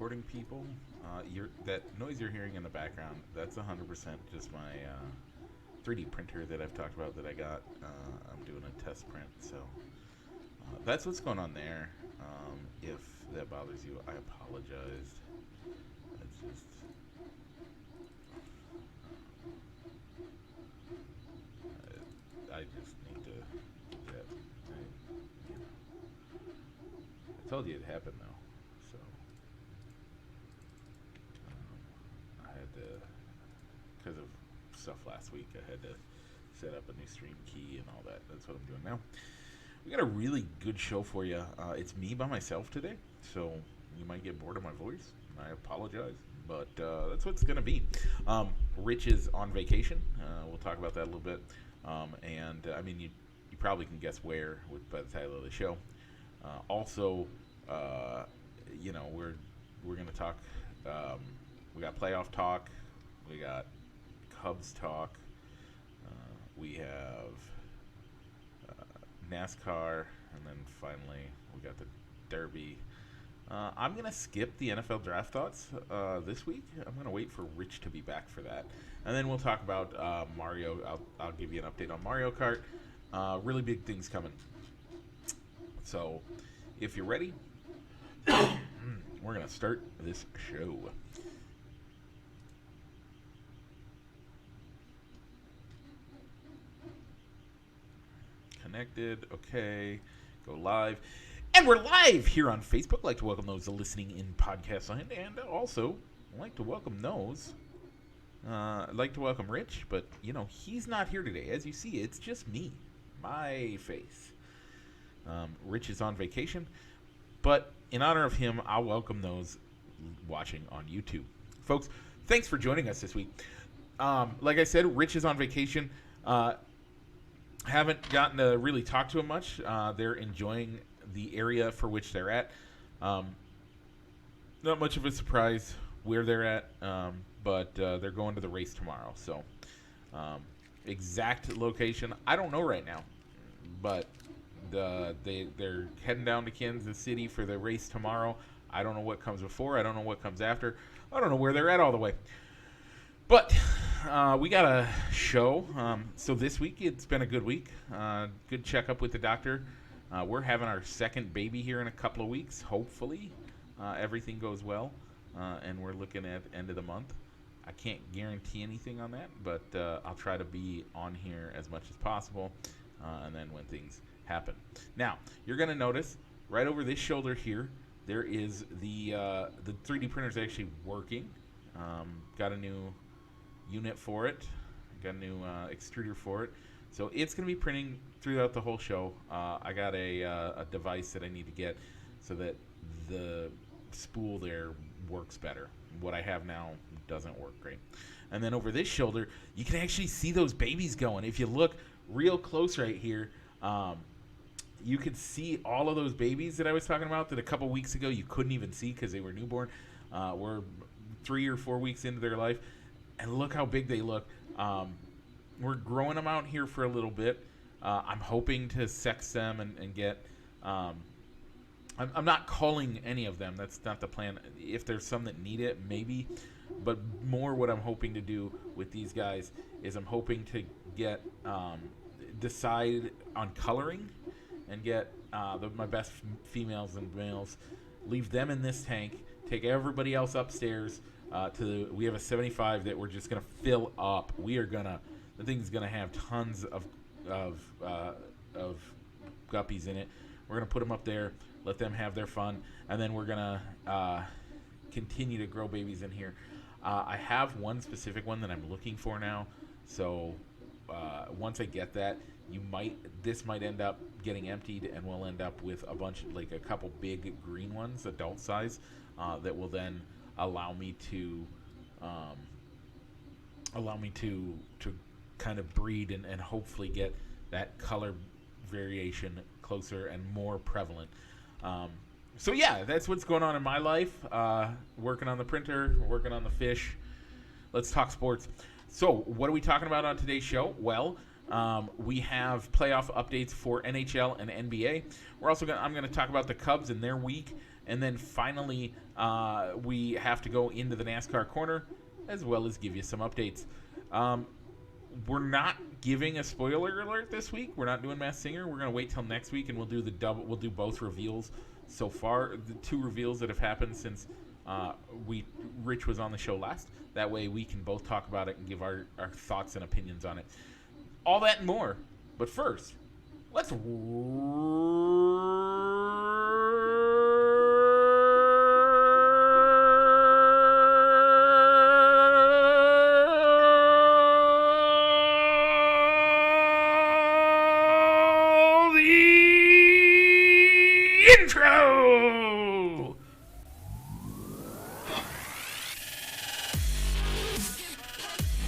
recording people. That noise you're hearing in the background, that's 100% just my 3D printer that I've talked about that I got. I'm doing a test print, so that's what's going on there. If that bothers you, I apologize. It's just I just need to do that. I told you it happened though, so I had to, because of stuff last week, I had to set up a new stream key and all that. That's what I'm doing now. We got a really good show for you. It's me by myself today, so you might get bored of my voice. I apologize, but that's what it's going to be. Rich is on vacation. We'll talk about that a little bit. And I mean, you probably can guess where by the title of the show. Also, we're going to talk. We got playoff talk. We got Cubs talk. We have NASCAR, and then finally we got the Derby. I'm going to skip the NFL draft thoughts this week. I'm going to wait for Rich to be back for that. And then we'll talk about Mario. I'll give you an update on Mario Kart. Really big things coming. So if you're ready, we're going to start this show. Connected. Okay. Go live. And we're live here on Facebook. I'd like to welcome those listening in podcast land. And also, I'd like to welcome those. I'd like to welcome Rich, but, he's not here today. As you see, it's just me. My face. Rich is on vacation. But in honor of him, I'll welcome those watching on YouTube. Folks, thanks for joining us this week. Like I said, Rich is on vacation. Haven't gotten to really talk to him much. They're enjoying the area for which they're at. Not much of a surprise where they're at, but they're going to the race tomorrow. So exact location, I don't know right now. But they're heading down to Kansas City for the race tomorrow. I don't know what comes before. I don't know what comes after. I don't know where they're at all the way. But we got a show. So this week, it's been a good week. Good checkup with the doctor. We're having our second baby here in a couple of weeks. Hopefully, everything goes well. And we're looking at end of the month. I can't guarantee anything on that, but I'll try to be on here as much as possible. And then when things happen. Now, you're going to notice right over this shoulder here, there is the 3D printer is actually working. Got a new unit for it. Got a new extruder for it. So it's going to be printing throughout the whole show. I got a device that I need to get so that the spool there works better. What I have now doesn't work great. And then over this shoulder, you can actually see those babies going. If you look real close right here, you could see all of those babies that I was talking about that a couple weeks ago you couldn't even see because they were newborn. We're 3 or 4 weeks into their life. And look how big they look. We're growing them out here for a little bit. I'm hoping to sex them and get... I'm not calling any of them. That's not the plan. If there's some that need it, maybe. But more what I'm hoping to do with these guys is I'm hoping to get... decide on coloring and get my best females and males, leave them in this tank, take everybody else upstairs... we have a 75 that we're just gonna fill up. The thing's gonna have tons of guppies in it. We're gonna put them up there, let them have their fun, and then we're gonna continue to grow babies in here. I have one specific one that I'm looking for now. So once I get that, this might end up getting emptied, and we'll end up with a couple big green ones, adult size, that will then allow me to kind of breed and hopefully get that color variation closer and more prevalent. So yeah, that's what's going on in my life. Working on the printer, working on the fish. Let's talk sports. So what are we talking about on today's show? Well, We have playoff updates for NHL and NBA. I'm going to talk about the Cubs and their week, and then finally we have to go into the NASCAR corner as well as give you some updates. We're not giving a spoiler alert this week. We're not doing Masked Singer. We're going to wait till next week, and we'll do both reveals. So far, the 2 reveals that have happened since Rich was on the show last. That way we can both talk about it and give our thoughts and opinions on it. All that and more. But first, let's intro!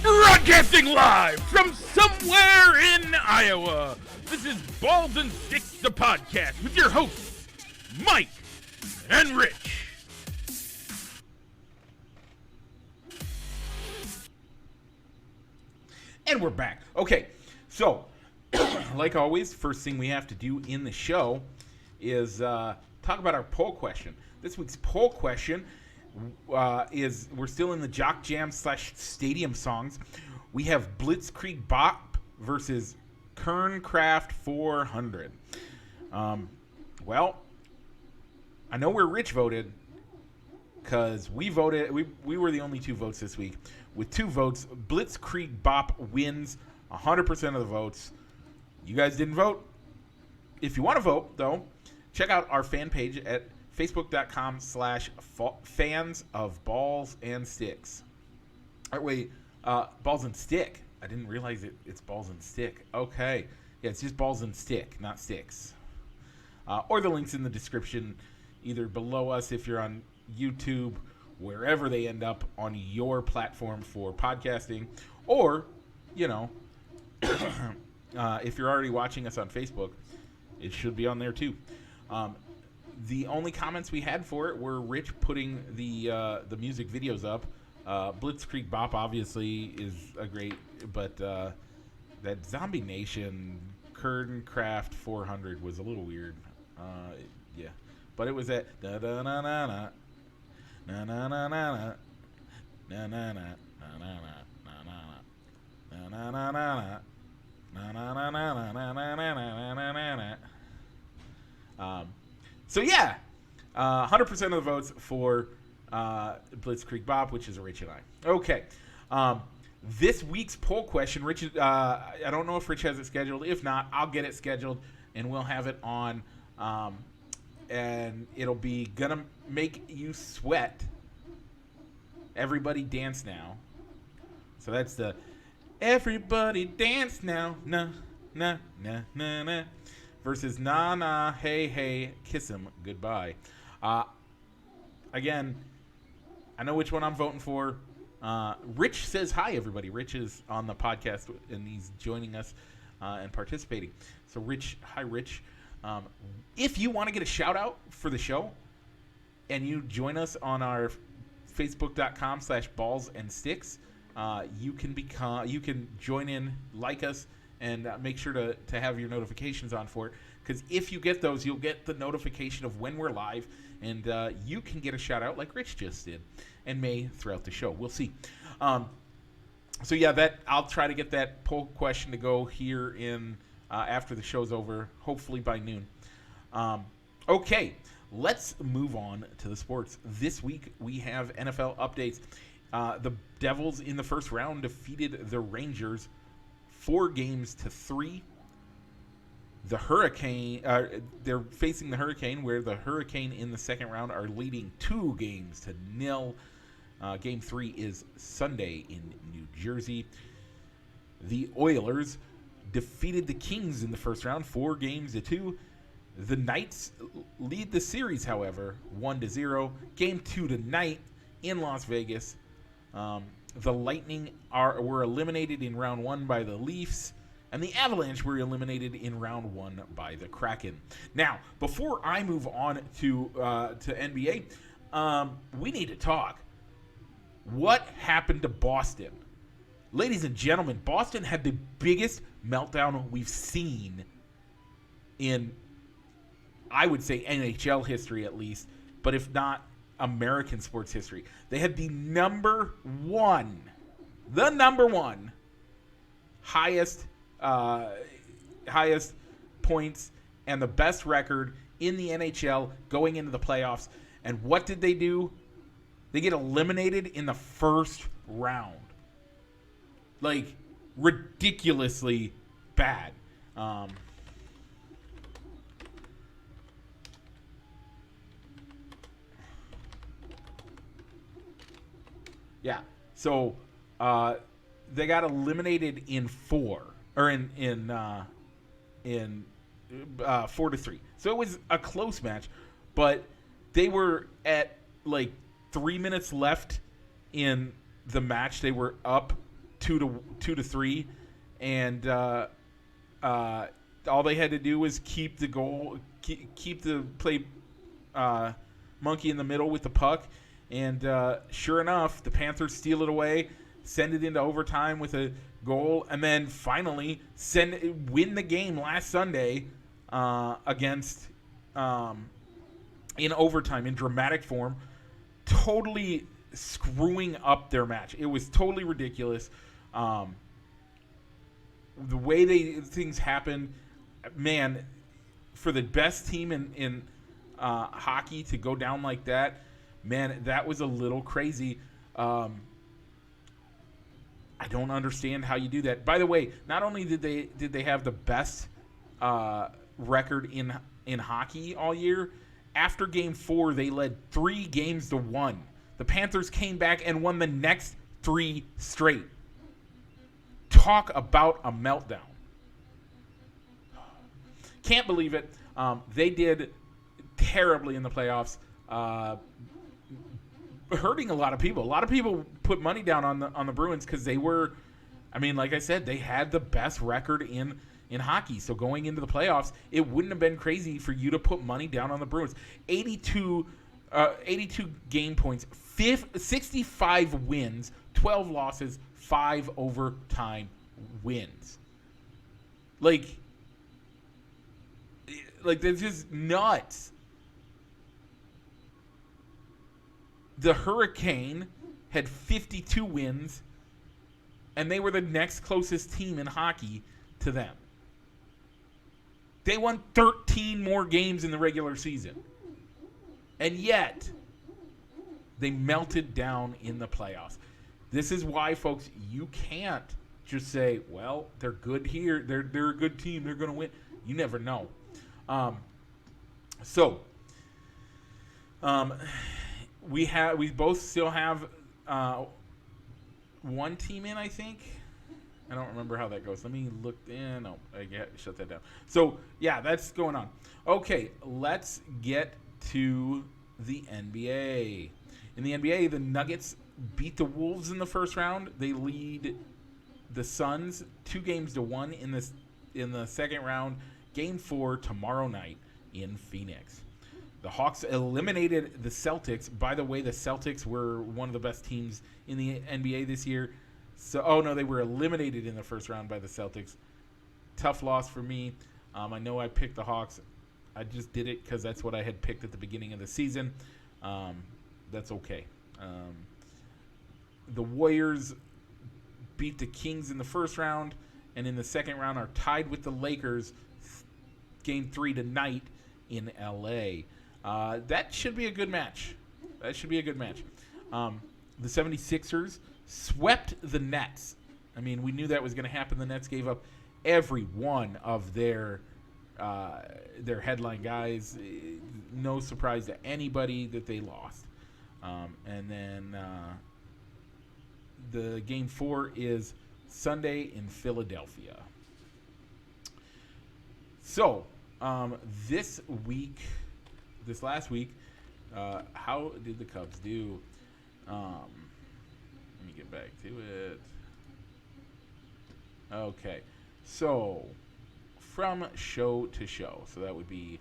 Broadcasting live from somewhere in Iowa, this is Balls and Sticks, the podcast, with your hosts, Mike and Rich. And we're back. Okay, so, like always, first thing we have to do in the show is talk about our poll question. This week's poll question is, we're still in the Jock Jam / Stadium songs. We have Blitzkrieg Bop versus Kerncraft 400. Well, I know where Rich voted because we voted. We were the only 2 votes this week. With 2 votes, Blitzkrieg Bop wins 100% of the votes. You guys didn't vote. If you want to vote, though, check out our fan page at facebook.com/fans of Balls and Sticks. Wait, Balls and Stick. I didn't realize it's Balls and Stick. Okay. Yeah, it's just Balls and Stick, not Sticks. Or the link's in the description, either below us if you're on YouTube, wherever they end up on your platform for podcasting, or, if you're already watching us on Facebook, it should be on there too. The only comments we had for it were Rich putting the music videos up. Blitzkrieg Bop obviously is a great, but that Zombie Nation Kerncraft 400 was a little weird. Yeah, but it was at da da na na na na na na na na na na na na na na. So yeah, 100% of the votes for Blitzkrieg Bop, which is a Rich and I. Okay, this week's poll question, Rich. I don't know if Rich has it scheduled. If not, I'll get it scheduled and we'll have it on. And it'll be gonna make you sweat. Everybody dance now. So that's the everybody dance now, na na na na na, versus na na hey hey kiss him goodbye. Again, I know which one I'm voting for. Rich says hi, everybody. Rich is on the podcast and he's joining us and participating. So Rich, hi Rich. If you want to get a shout out for the show and you join us on our facebook.com/balls and sticks, you can join in, like us, and make sure to have your notifications on for it. Because if you get those, you'll get the notification of when we're live, and you can get a shout out like Rich just did, and may throughout the show. We'll see. So yeah, I'll try to get that poll question to go here in after the show's over, hopefully by noon. Okay, let's move on to the sports. This week we have NFL updates. The Devils in the first round defeated the Rangers 4-3. The Hurricane, they're facing the Hurricane, where the Hurricane in the second round are leading 2-0. Game 3 is Sunday in New Jersey. The Oilers defeated the Kings in the first round 4-2. The Knights lead the series, however, 1-0. Game 2 tonight in Las Vegas. The Lightning were eliminated in round 1 by the Leafs, and the Avalanche were eliminated in round 1 by the Kraken. Now, before I move on to NBA, we need to talk. What happened to Boston? Ladies and gentlemen, Boston had the biggest meltdown we've seen in, I would say, NHL history at least, but if not American sports history. They had the number one highest points and the best record in the NHL going into the playoffs. And what did they do? They get eliminated in the first round. Like, ridiculously bad. Yeah. So they got eliminated in 4 4-3. So it was a close match, but they were at like 3 minutes left in the match. They were up 2-3, and all they had to do was keep the goal, keep the play monkey in the middle with the puck. And sure enough, the Panthers steal it away, send it into overtime with a goal, and then finally win the game last Sunday against in overtime in dramatic form, totally screwing up their match. It was totally ridiculous. The way things happened, man, for the best team in hockey to go down like that, man, that was a little crazy. I don't understand how you do that. By the way, not only did they have the best record in hockey all year, after Game 4 they led 3-1. The Panthers came back and won the next 3 straight. Talk about a meltdown. Can't believe it. They did terribly in the playoffs. Hurting a lot of people. A lot of people put money down on the Bruins because they were, I mean, like I said, they had the best record in hockey. So going into the playoffs, it wouldn't have been crazy for you to put money down on the Bruins. 82 game points, 65 wins, 12 losses, 5 overtime wins. Like that's just nuts. The Hurricane had 52 wins, and they were the next closest team in hockey to them. They won 13 more games in the regular season. And yet, they melted down in the playoffs. This is why, folks, you can't just say, well, they're good here. They're a good team. They're going to win. You never know. We both still have one team in, I think. I don't remember how that goes. Let me look in. No, shut that down. So, yeah, that's going on. Okay, let's get to the NBA. In the NBA, the Nuggets beat the Wolves in the first round. They lead the Suns 2-1 in the second round. Game 4 tomorrow night in Phoenix. The Hawks eliminated the Celtics. By the way, the Celtics were one of the best teams in the NBA this year. So, they were eliminated in the first round by the Celtics. Tough loss for me. I know I picked the Hawks. I just did it because that's what I had picked at the beginning of the season. That's okay. The Warriors beat the Kings in the first round, and in the second round are tied with the Lakers. Game 3 tonight in LA. That should be a good match. The 76ers swept the Nets. I mean, we knew that was going to happen. The Nets gave up every one of their headline guys. No surprise to anybody that they lost. And then the Game 4 is Sunday in Philadelphia. So, this last week, how did the Cubs do? Let me get back to it. Okay. So, from show to show. So that would be...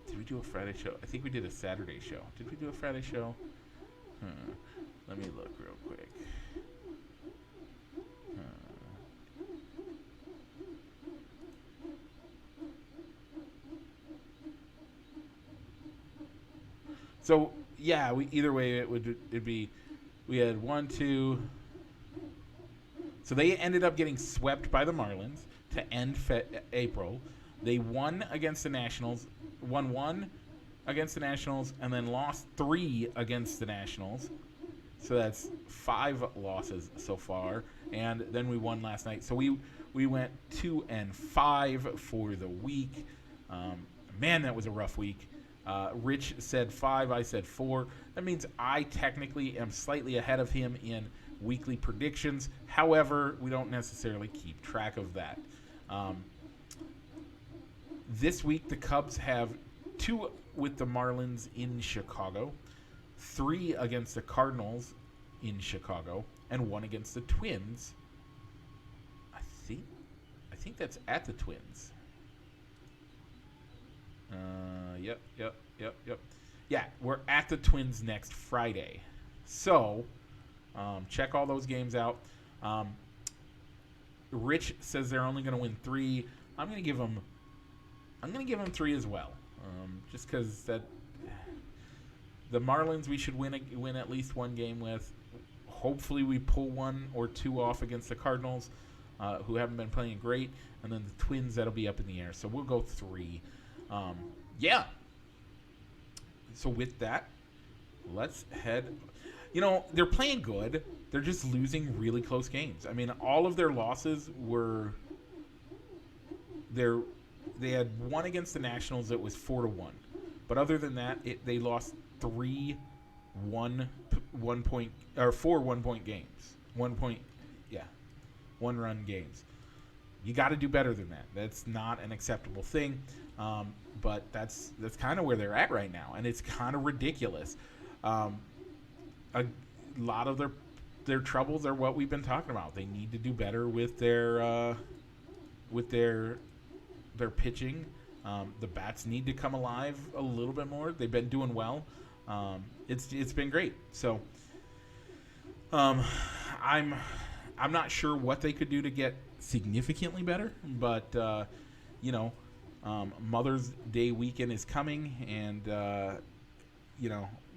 Did we do a Friday show? I think we did a Saturday show. Did we do a Friday show? Let me look real quick. So yeah, either way it'd be we had 1, 2. So they ended up getting swept by the Marlins to end April. They won against the Nationals, won 1 against the Nationals, and then lost 3 against the Nationals. So that's 5 losses so far, and then we won last night. So we went 2-5 for the week. Man, that was a rough week. Rich said 5, I said 4. That means I technically am slightly ahead of him in weekly predictions. However, we don't necessarily keep track of that. This week, the Cubs have 2 with the Marlins in Chicago, 3 against the Cardinals in Chicago, and 1 against the Twins. I think that's at the Twins. Yep. Yeah, we're at the Twins next Friday. So, check all those games out. Rich says they're only going to win 3. I'm going to give them 3 as well. Just because that the Marlins we should win at least one game with. Hopefully we pull 1 or 2 off against the Cardinals, who haven't been playing great, and then the Twins, that'll be up in the air. So we'll go 3. Yeah. So with that, let's head. They're playing good. They're just losing really close games. I mean, all of their losses were. They had 1 against the Nationals that was 4-1, but other than that, they lost 3 1-point or 4 1-point games. 1-run games. You got to do better than that. That's not an acceptable thing. But that's kind of where they're at right now, and it's kind of ridiculous. A lot of their troubles are what we've been talking about. They need to do better with their pitching. The bats need to come alive a little bit more. They've been doing well. It's been great. So I'm not sure what they could do to get significantly better, but Mother's Day weekend is coming, and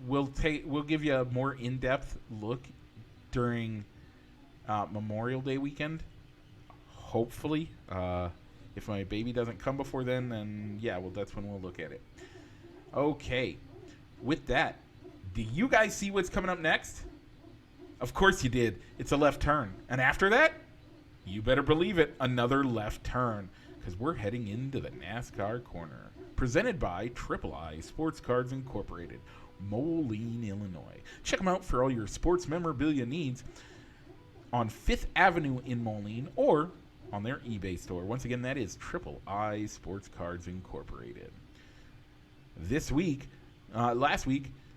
we'll give you a more in-depth look during Memorial Day weekend. Hopefully, if my baby doesn't come before then that's when we'll look at it. Okay, with that, do you guys see what's coming up next? Of course you did. It's a left turn, and after that, you better believe it, another left turn. Because we're heading into the NASCAR Corner, presented by Triple I Sports Cards Incorporated, Moline, Illinois. Check them out for all your sports memorabilia needs on 5th Avenue in Moline or on their eBay store. Once again, that is Triple I Sports Cards Incorporated. Last week,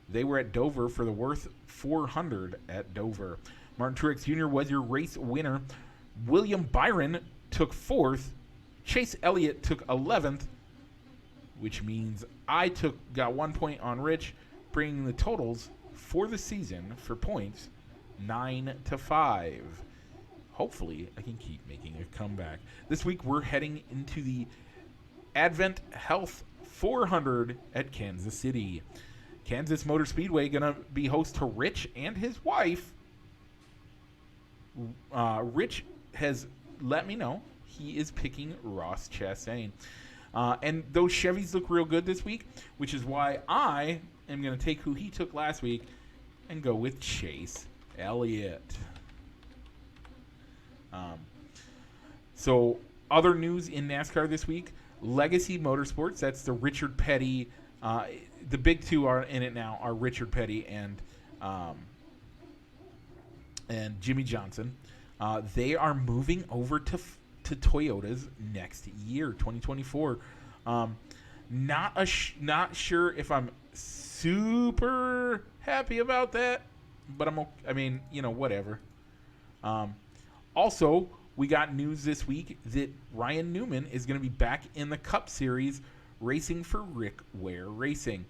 they were at Dover for the Worth 400 at Dover. Martin Truex Jr. was your race winner. William Byron took 4th. Chase Elliott took 11th, which means I got 1 point on Rich, bringing the totals for the season for points 9-5. Hopefully, I can keep making a comeback. This week, we're heading into the Advent Health 400 at Kansas City. Kansas Motor Speedway going to be host to Rich and his wife. Rich has let me know he is picking Ross Chastain. And those Chevys look real good this week, which is why I am going to take who he took last week and go with Chase Elliott. So other news in NASCAR this week, Legacy Motorsports, that's the Richard Petty. The big two are in it now are Richard Petty and Jimmy Johnson. They are moving over to Toyotas next year, 2024. Not sure if I'm super happy about that, but whatever. Also, we got news this week that Ryan Newman is going to be back in the Cup Series racing for Rick Ware Racing.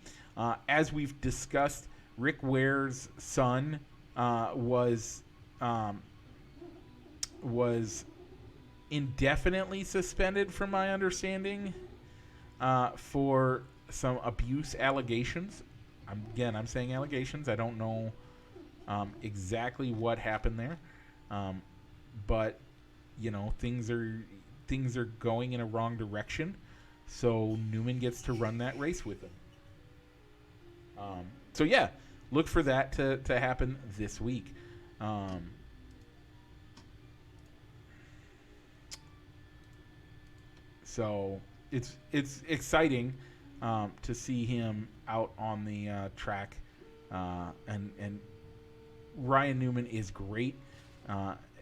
As we've discussed, Rick Ware's son was indefinitely suspended, from my understanding, for some abuse allegations. I'm saying allegations. I don't know exactly what happened there, but things are going in a wrong direction. So Newman gets to run that race with him. So yeah, look for that to happen this week. So it's exciting to see him out on the track, and Ryan Newman is great.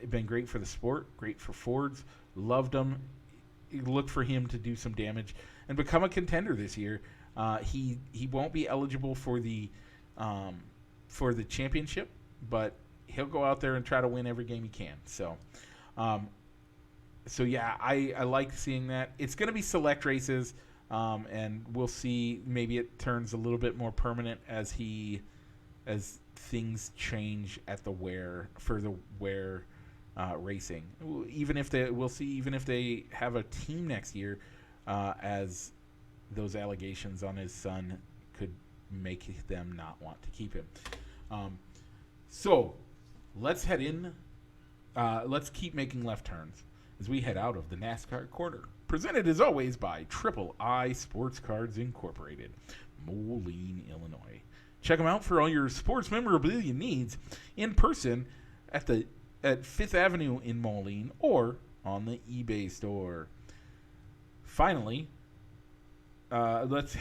Been great for the sport, great for Fords. Loved him. Look for him to do some damage and become a contender this year. He won't be eligible for the championship, but he'll go out there and try to win every game he can. So yeah, I like seeing that. It's going to be select races, and we'll see. Maybe it turns a little bit more permanent as things change at the Ware racing. Even if they have a team next year, as those allegations on his son could make them not want to keep him. So let's head in. Let's keep making left turns as we head out of the NASCAR Corner. Presented as always by Triple I Sports Cards Incorporated, Moline, Illinois. Check them out for all your sports memorabilia needs in person at 5th Avenue in Moline or on the eBay store. Finally, let's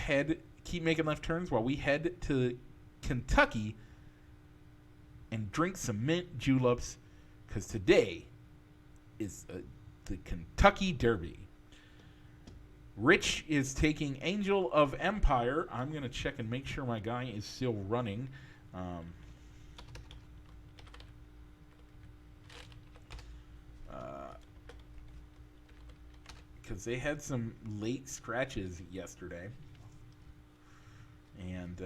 keep making left turns while we head to Kentucky and drink some mint juleps, because today is the Kentucky Derby. Rich is taking Angel of Empire. I'm going to check and make sure my guy is still running. Because they had some late scratches yesterday. And,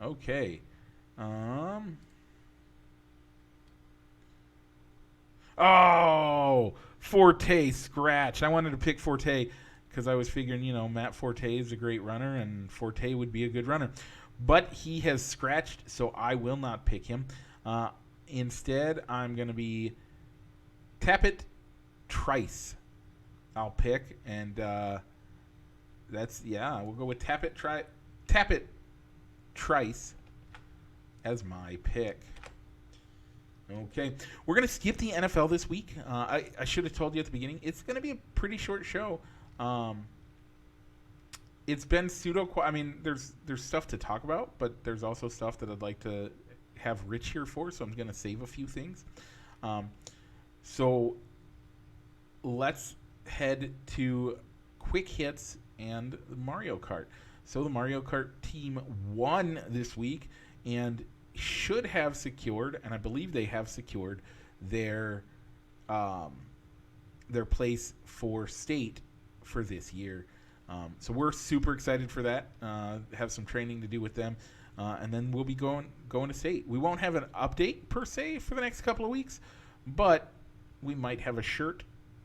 okay. Oh, Forte scratch. I wanted to pick Forte because I was figuring, Matt Forte is a great runner and Forte would be a good runner. But he has scratched, so I will not pick him. Instead, I'm going to be Tappet Trice. I'll pick, and we'll go with Tappet Trice as my pick. Okay, we're going to skip the NFL this week. I should have told you at the beginning. It's going to be a pretty short show. It's been there's stuff to talk about, but there's also stuff that I'd like to have Rich here for, so I'm going to save a few things. So let's head to quick hits and Mario Kart. So the Mario Kart team won this week and should have secured, and I believe they have secured, their place for state for this year. So we're super excited for that. Have some training to do with them, and then we'll be going to state. We won't have an update per se for the next couple of weeks, but we might have a shirt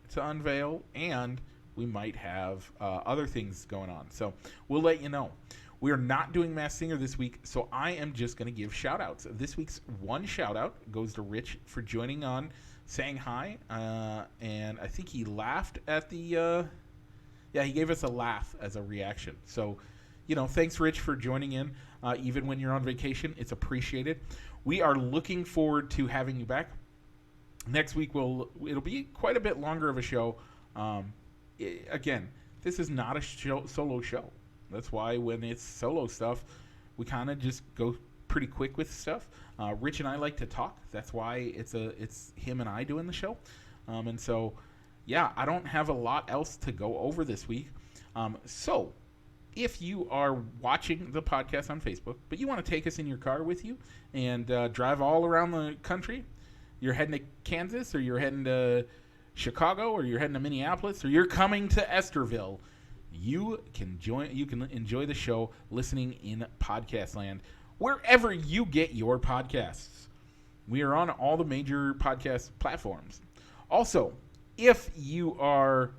to unveil, and we might have other things going on. So we'll let you know. We are not doing Masked Singer this week, so I am just going to give shout-outs. This week's one shout-out goes to Rich for joining on, saying hi, and I think he laughed at the he gave us a laugh as a reaction. So, thanks, Rich, for joining in. Even when you're on vacation, it's appreciated. We are looking forward to having you back. Next week, it'll be quite a bit longer of a show. Again, this is not a solo show. That's why when it's solo stuff, we kind of just go pretty quick with stuff. Rich and I like to talk. That's why it's him and I doing the show. And so, I don't have a lot else to go over this week. So if you are watching the podcast on Facebook, but you want to take us in your car with you and drive all around the country, you're heading to Kansas, or you're heading to Chicago, or you're heading to Minneapolis, or you're coming to Esterville, you can enjoy the show listening in podcast land wherever you get your podcasts. We are on all the major podcast platforms. Also, if you are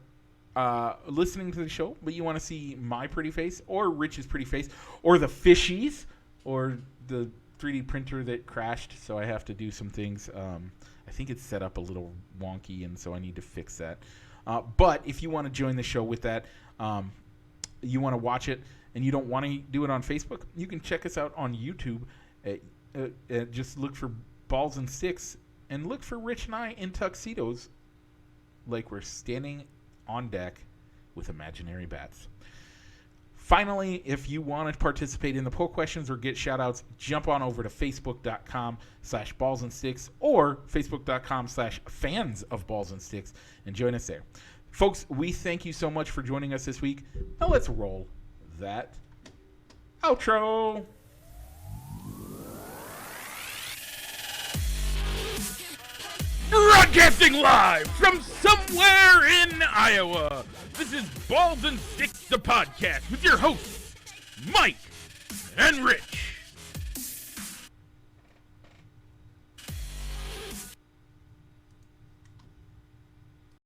listening to the show, but you want to see my pretty face or Rich's pretty face or the fishies or the 3D printer that crashed, so I have to do some things. I think it's set up a little wonky, and so I need to fix that. But if you want to join the show with that, you want to watch it, and you don't want to do it on Facebook, you can check us out on YouTube. Just look for Balls and Sticks, and look for Rich and I in tuxedos like we're standing on deck with imaginary bats. Finally, if you want to participate in the poll questions or get shout-outs, jump on over to facebook.com/ballsandsticks or facebook.com/fans of Balls and Sticks and join us there. Folks, we thank you so much for joining us this week. Now let's roll that outro. Broadcasting live from somewhere in Iowa, this is Balls and Sticks, the podcast, with your hosts, Mike and Rich.